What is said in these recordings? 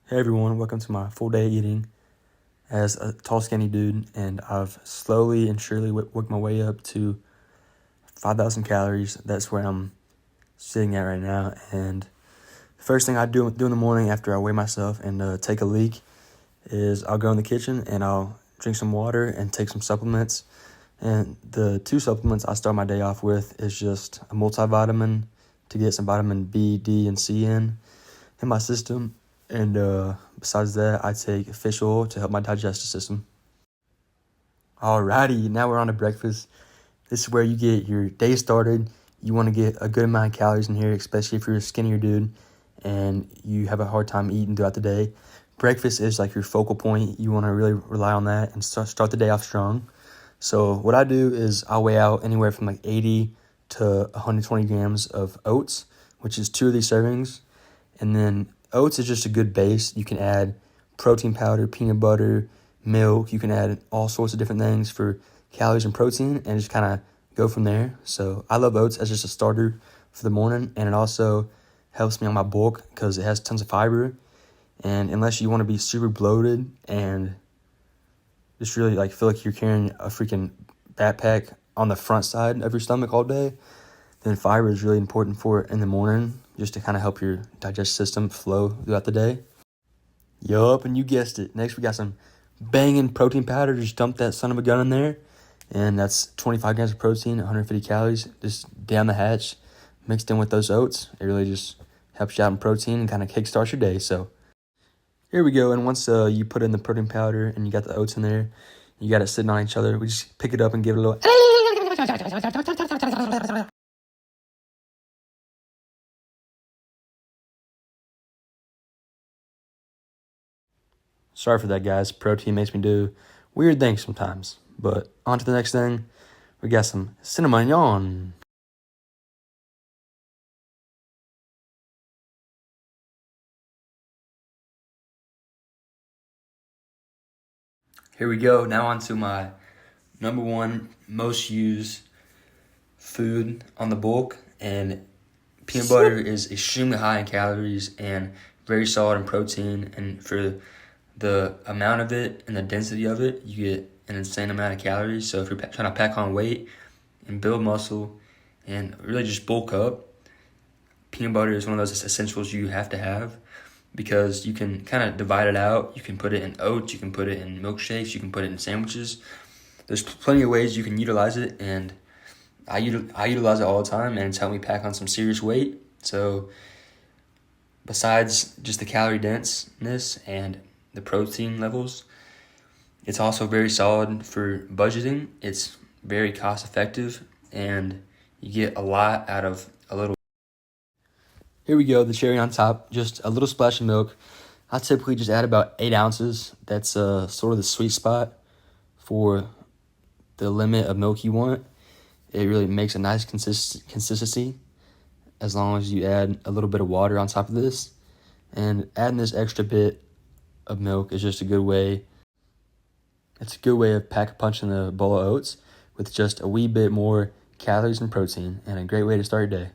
Hey everyone, welcome to my full day eating as a tall, skinny dude, and I've slowly and surely worked my way up to 5,000 calories. That's where I'm sitting at right now. And the first thing I do in the morning after I weigh myself and take a leak is I'll go in the kitchen and I'll drink some water and take some supplements. And the two supplements I start my day off with is just a multivitamin to get some vitamin B, D, and C in my system. And besides that, I take fish oil to help my digestive system. Alrighty, now we're on to breakfast. This is where you get your day started. You want to get a good amount of calories in here, especially if you're a skinnier dude and you have a hard time eating throughout the day. Breakfast is like your focal point. You want to really rely on that and start the day off strong. So what I do is I'll weigh out anywhere from like 80 to 120 grams of oats, which is 2 of these servings. And then oats is just a good base. You can add protein powder, peanut butter, milk. You can add all sorts of different things for calories and protein and just kind of go from there. So I love oats as just a starter for the morning, and it also helps me on my bulk because it has tons of fiber. And unless you want to be super bloated and just really like feel like you're carrying a freaking backpack on the front side of your stomach all day, then fiber is really important for it in the morning just to kind of help your digestive system flow throughout the day. Yup, and you guessed it. Next, we got some banging protein powder. Just dump that son of a gun in there. And that's 25 grams of protein, 150 calories, just down the hatch, mixed in with those oats. It really just helps you out in protein and kind of kickstarts your day. So here we go. And once you put in the protein powder and you got the oats in there, you got it sitting on each other, we just pick it up and give it a little... Sorry for that, guys. Protein makes me do weird things sometimes. But on to the next thing. We got some cinnamon. Here we go. Now on to my number one most used food on the bulk. And peanut butter is extremely high in calories and very solid in protein. And for the amount of it and the density of it, you get an insane amount of calories. So if you're trying to pack on weight and build muscle and really just bulk up, peanut butter is one of those essentials you have to have because you can kind of divide it out. You can put it in oats, you can put it in milkshakes, you can put it in sandwiches. There's plenty of ways you can utilize it, and I utilize it all the time, and it's helped me pack on some serious weight. So besides just the calorie denseness and the protein levels, it's also very solid for budgeting. It's very cost effective, and you get a lot out of a little. Here we go, the cherry on top, just a little splash of milk. I typically just add about 8 ounces. That's sort of the sweet spot for the limit of milk you want. It really makes a nice consistency as long as you add a little bit of water on top of this. And adding this extra bit of milk is just a good way. It's a good way of pack-a-punching a bowl of oats with just a wee bit more calories and protein, and a great way to start your day.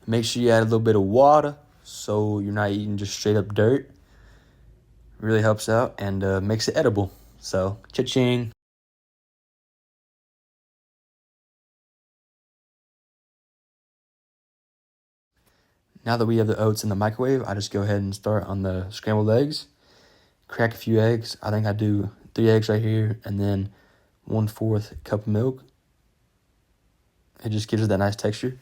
Make sure you add a little bit of water so you're not eating just straight up dirt. It really helps out and makes it edible. So, cha-ching. Now that we have the oats in the microwave, I just go ahead and start on the scrambled eggs. Crack a few eggs. I think I do 3 eggs right here, and then 1/4 cup of milk. It just gives it that nice texture.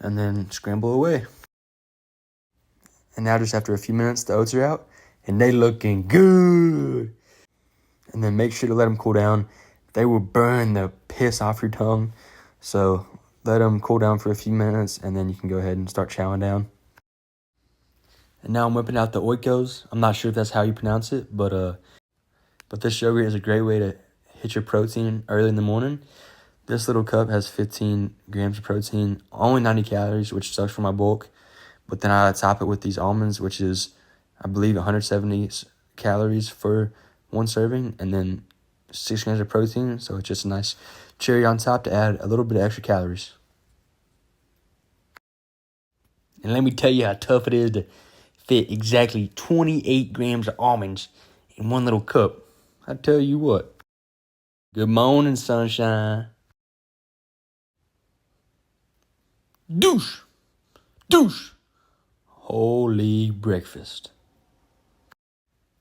And then scramble away. And now just after a few minutes, the oats are out, and they looking good. And then make sure to let them cool down. They will burn the piss off your tongue. So let them cool down for a few minutes, and then you can go ahead and start chowing down. And now I'm whipping out the Oikos. I'm not sure if that's how you pronounce it, but this yogurt is a great way to hit your protein early in the morning. This little cup has 15 grams of protein, only 90 calories, which sucks for my bulk. But then I top it with these almonds, which is, I believe, 170 calories for one serving, and then 6 grams of protein. So it's just a nice cherry on top to add a little bit of extra calories. And let me tell you how tough it is to fit exactly 28 grams of almonds in one little cup. I tell you what. Good morning, sunshine. Douche! Douche! Holy breakfast.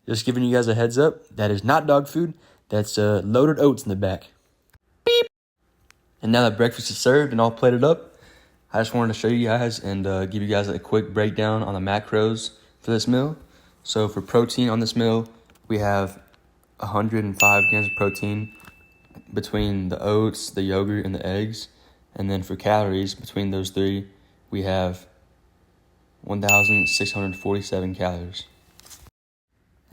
Just giving you guys a heads up, that is not dog food. That's loaded oats in the back. Beep! And now that breakfast is served and all plated up, I just wanted to show you guys and give you guys a quick breakdown on the macros for this meal. So for protein on this meal, we have 105 grams of protein between the oats, the yogurt, and the eggs. And then for calories, between those three, we have 1,647 calories.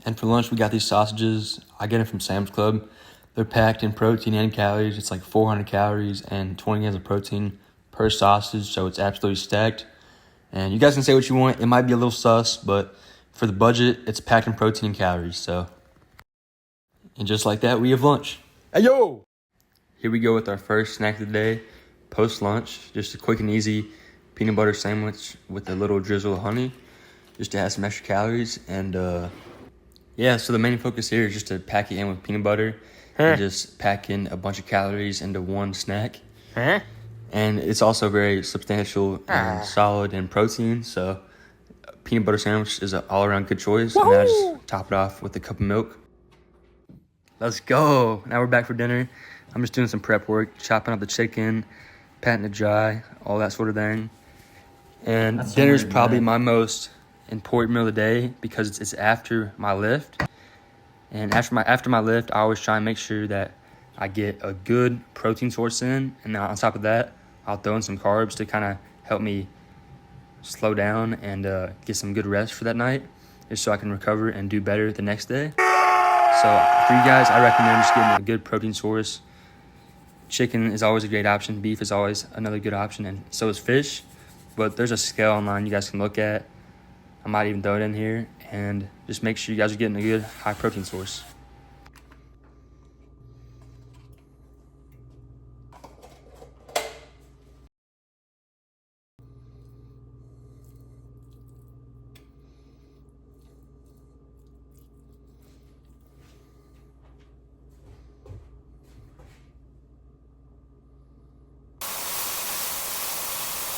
And for lunch, we got these sausages. I get them from Sam's Club. They're packed in protein and calories. It's like 400 calories and 20 grams of protein per sausage, so it's absolutely stacked. And you guys can say what you want. It might be a little sus, but for the budget, it's packed in protein and calories. So, and just like that, we have lunch. Hey, yo! Here we go with our first snack of the day, post-lunch. Just a quick and easy peanut butter sandwich with a little drizzle of honey, just to add some extra calories. And yeah, so the main focus here is just to pack it in with peanut butter and just pack in a bunch of calories into one snack. And it's also very substantial and solid in protein, so peanut butter sandwich is an all-around good choice. Woo! And I just top it off with a cup of milk. Let's go. Now we're back for dinner. I'm just doing some prep work, chopping up the chicken, patting it dry, all that sort of thing. And dinner's probably my most important meal of the day because it's after my lift. And after my lift, I always try and make sure that I get a good protein source in, and then on top of that, I'll throw in some carbs to kind of help me slow down and get some good rest for that night, just so I can recover and do better the next day. So for you guys, I recommend just getting a good protein source. Chicken is always a great option. Beef is always another good option, and so is fish. But there's a scale online you guys can look at. I might even throw it in here, and just make sure you guys are getting a good high protein source.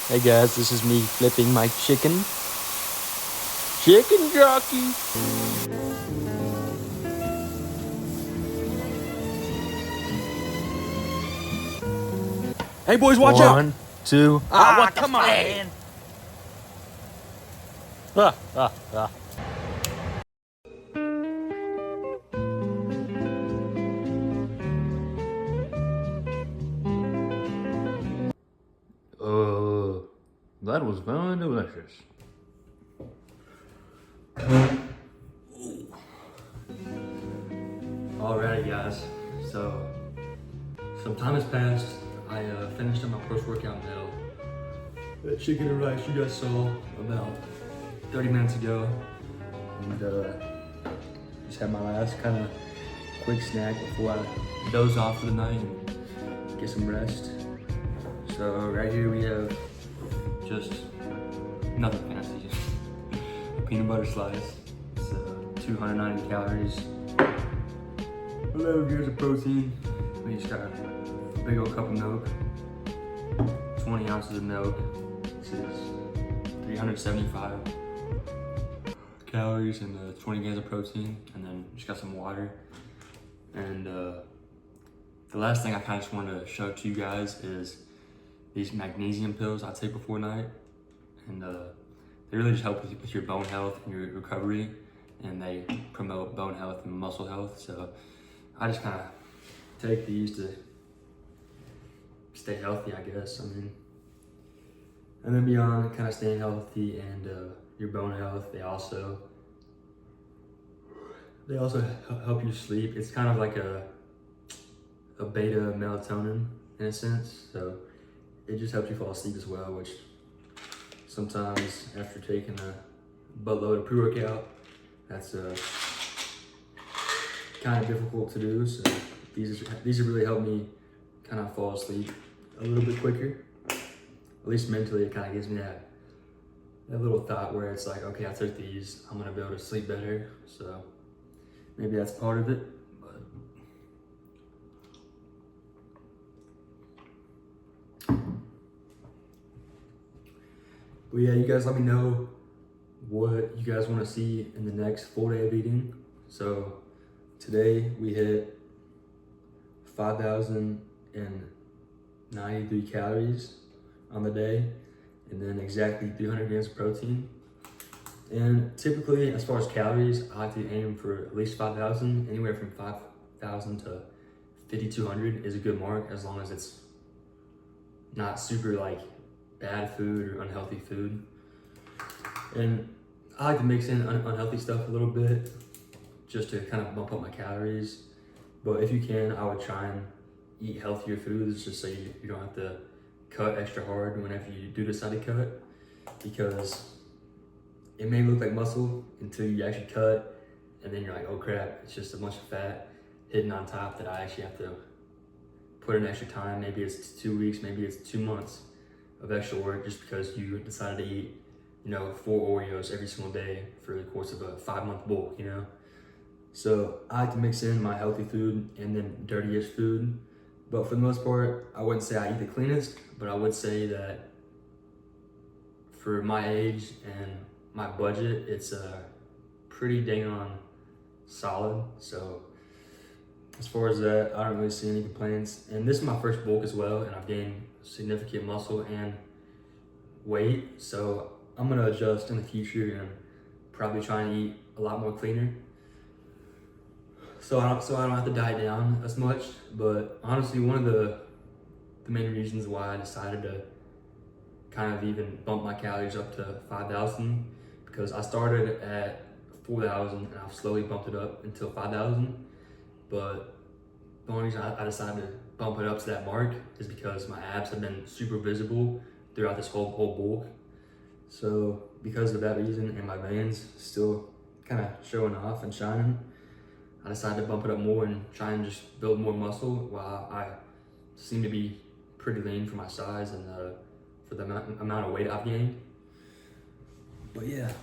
Hey guys, this is me flipping my chicken. Chicken jockey. Hey boys, watch out. 1, 2. What come on, man. That was very delicious. Alrighty guys, so some time has passed. I finished up my post-workout meal. The chicken and rice you guys saw about 30 minutes ago. And just had my last kind of quick snack before I doze off for the night and get some rest. So right here we have just nothing fancy, just a peanut butter slice. It's 290 calories, 11 grams of protein. We just got a big old cup of milk, 20 ounces of milk. This is 375 calories and 20 grams of protein, and then just got some water. And the last thing I kind of just wanted to show to you guys is these magnesium pills I take before night, and they really just help with your bone health and your recovery, and they promote bone health and muscle health. So I just kind of take these to stay healthy, I guess. I mean, and then beyond kind of staying healthy and your bone health, they also help you sleep. It's kind of like a beta melatonin in a sense, so it just helps you fall asleep as well, which sometimes after taking a buttload of pre-workout, that's kind of difficult to do. So these have really helped me kind of fall asleep a little bit quicker. At least mentally, it kind of gives me that little thought where it's like, okay, I took these, I'm gonna be able to sleep better. So maybe that's part of it. But yeah, you guys let me know what you guys want to see in the next full day of eating. So today we hit 5,093 calories on the day, and then exactly 300 grams of protein. And typically, as far as calories, I like to aim for at least 5,000. Anywhere from 5,000 to 5,200 is a good mark, as long as it's not super like bad food or unhealthy food. And I like to mix in unhealthy stuff a little bit just to kind of bump up my calories. But if you can, I would try and eat healthier foods just so you don't have to cut extra hard whenever you do decide to cut, because it may look like muscle until you actually cut, and then you're like, oh crap, it's just a bunch of fat hidden on top that I actually have to put in extra time. Maybe it's 2 weeks, maybe it's 2 months of extra work just because you decided to eat, 4 Oreos every single day for the course of a 5-month bulk, So I like to mix in my healthy food and then dirty-ish food. But for the most part, I wouldn't say I eat the cleanest, but I would say that for my age and my budget, it's pretty dang on solid. So as far as that, I don't really see any complaints. And this is my first bulk as well, and I've gained significant muscle and weight. So I'm gonna adjust in the future and probably try and eat a lot more cleaner. So I don't have to diet down as much. But honestly, one of the main reasons why I decided to kind of even bump my calories up to 5,000, because I started at 4,000 and I've slowly bumped it up until 5,000. But the only reason I decided to bump it up to that mark is because my abs have been super visible throughout this whole bulk. So because of that reason, and my veins still kind of showing off and shining, I decided to bump it up more and try and just build more muscle while I seem to be pretty lean for my size and for the amount of weight I've gained. But yeah.